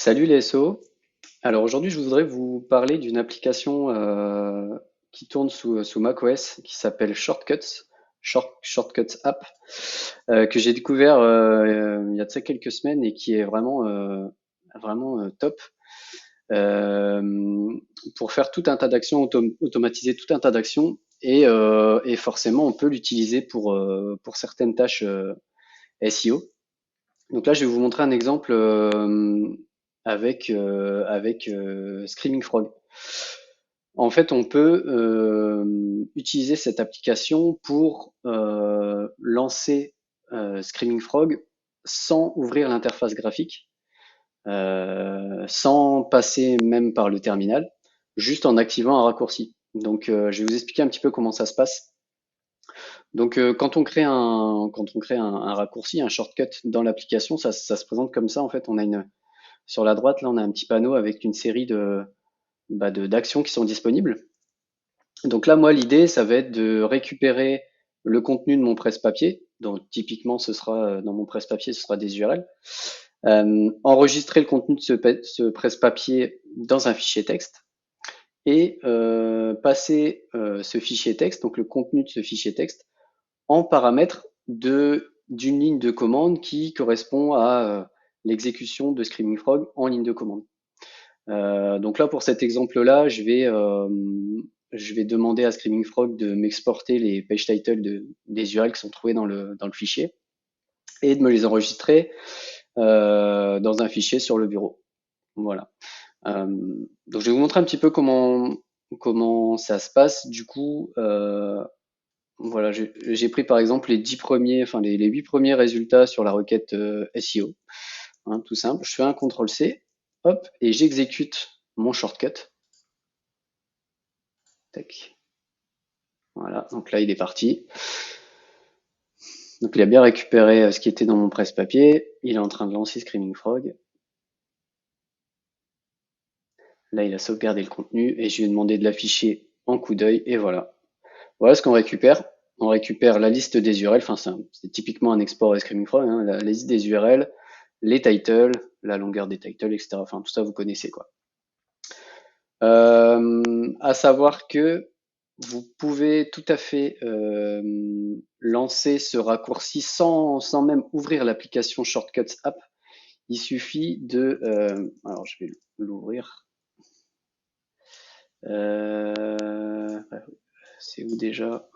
Salut les SO. Alors aujourd'hui, je voudrais vous parler d'une application qui tourne sous macOS qui s'appelle Shortcuts, Shortcuts App, que j'ai découvert il y a de ça quelques semaines et qui est vraiment top euh, pour faire tout un tas d'actions, automatiser tout un tas d'actions et forcément on peut l'utiliser pour certaines tâches SEO. Donc là, je vais vous montrer un exemple avec Screaming Frog. En fait, on peut utiliser cette application pour lancer Screaming Frog sans ouvrir l'interface graphique, sans passer même par le terminal, juste en activant un raccourci. Donc, je vais vous expliquer un petit peu comment ça se passe. Donc, quand on crée un raccourci, un shortcut dans l'application, ça se présente comme ça. En fait, sur la droite, là, on a un petit panneau avec une série d'actions qui sont disponibles. Donc là, moi, l'idée, ça va être de récupérer le contenu de mon presse-papier. Donc, typiquement, dans mon presse-papier, ce sera des URL. Enregistrer le contenu de ce presse-papier dans un fichier texte et passer ce fichier texte, donc le contenu de ce fichier texte, en paramètre d'une ligne de commande qui correspond à l'exécution de Screaming Frog en ligne de commande. Donc là, pour cet exemple-là, je vais demander à Screaming Frog de m'exporter les page titles des URL qui sont trouvés dans le fichier et de me les enregistrer dans un fichier sur le bureau. Voilà. Donc je vais vous montrer un petit peu comment ça se passe. Du coup, voilà, j'ai pris par exemple les 10 premiers, enfin les 8 premiers résultats sur la requête SEO. Hein, tout simple. Je fais un CTRL-C, hop, et j'exécute mon shortcut. Tac. Voilà, donc là il est parti. Donc il a bien récupéré ce qui était dans mon presse-papier. Il est en train de lancer Screaming Frog. Là il a sauvegardé le contenu et je lui ai demandé de l'afficher en coup d'œil et voilà. Voilà ce qu'on récupère. On récupère la liste des URL, enfin c'est typiquement un export de Screaming Frog, hein, la liste des URL, les titles, la longueur des titles, etc. Enfin tout ça vous connaissez quoi. À savoir que vous pouvez tout à fait lancer ce raccourci sans même ouvrir l'application Shortcuts App. Il suffit alors je vais l'ouvrir. Euh, c'est où déjà?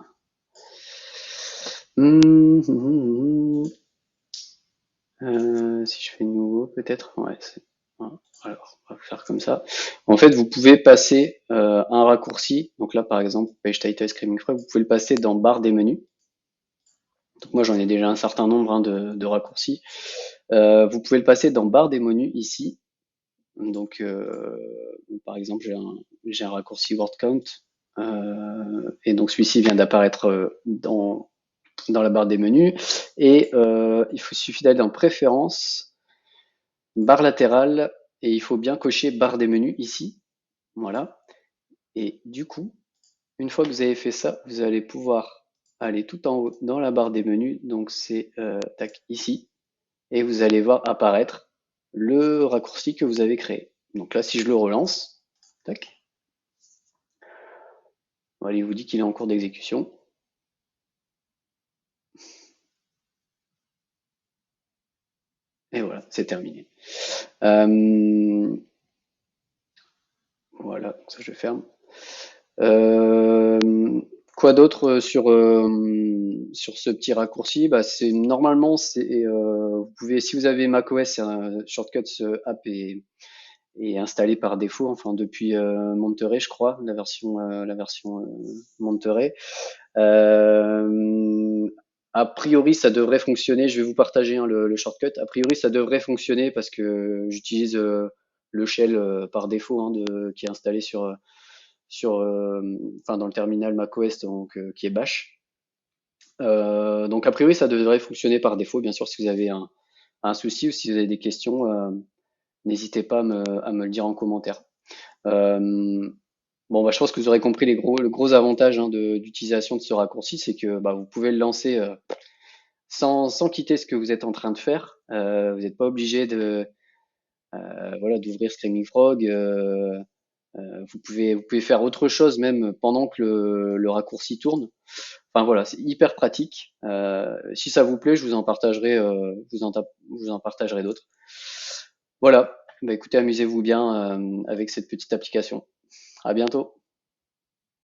Si je fais nouveau, peut-être. Ouais, alors, on va faire comme ça. En fait, vous pouvez passer un raccourci. Donc là, par exemple, Page Title Screaming Frog, vous pouvez le passer dans barre des menus. Donc moi, j'en ai déjà un certain nombre de raccourcis. Vous pouvez le passer dans barre des menus ici. Donc, par exemple, j'ai un raccourci word count. Et donc, celui-ci vient d'apparaître dans la barre des menus. Et suffit d'aller dans préférences, barre latérale, et il faut bien cocher barre des menus ici. Voilà. Et du coup, une fois que vous avez fait ça, vous allez pouvoir aller tout en haut dans la barre des menus. Donc c'est tac, ici. Et vous allez voir apparaître le raccourci que vous avez créé. Donc là, si je le relance, tac, voilà, il vous dit qu'il est en cours d'exécution. Et voilà, c'est terminé. Euh, voilà, ça je ferme. Euh, quoi d'autre sur ce petit raccourci? Bah, vous pouvez, si vous avez macOS, Shortcuts App est installé par défaut, enfin depuis Monterey, je crois, la version Monterey. Euh, a priori, ça devrait fonctionner. Je vais vous partager hein, le shortcut. A priori, ça devrait fonctionner parce que j'utilise le shell par défaut hein, qui est installé enfin dans le terminal macOS donc qui est Bash. Donc a priori, ça devrait fonctionner par défaut. Bien sûr, si vous avez un souci ou si vous avez des questions, n'hésitez pas à me le dire en commentaire. Euh, Bon, bah, je pense que vous aurez compris le gros avantage hein, d'utilisation de ce raccourci, c'est que bah, vous pouvez le lancer sans quitter ce que vous êtes en train de faire. Vous n'êtes pas obligé voilà, d'ouvrir Screaming Frog. Vous pouvez faire autre chose même pendant que le raccourci tourne. Enfin voilà, c'est hyper pratique. Si ça vous plaît, je vous en partagerai, je vous en partagerai d'autres. Voilà. Bah écoutez, amusez-vous bien avec cette petite application. À bientôt.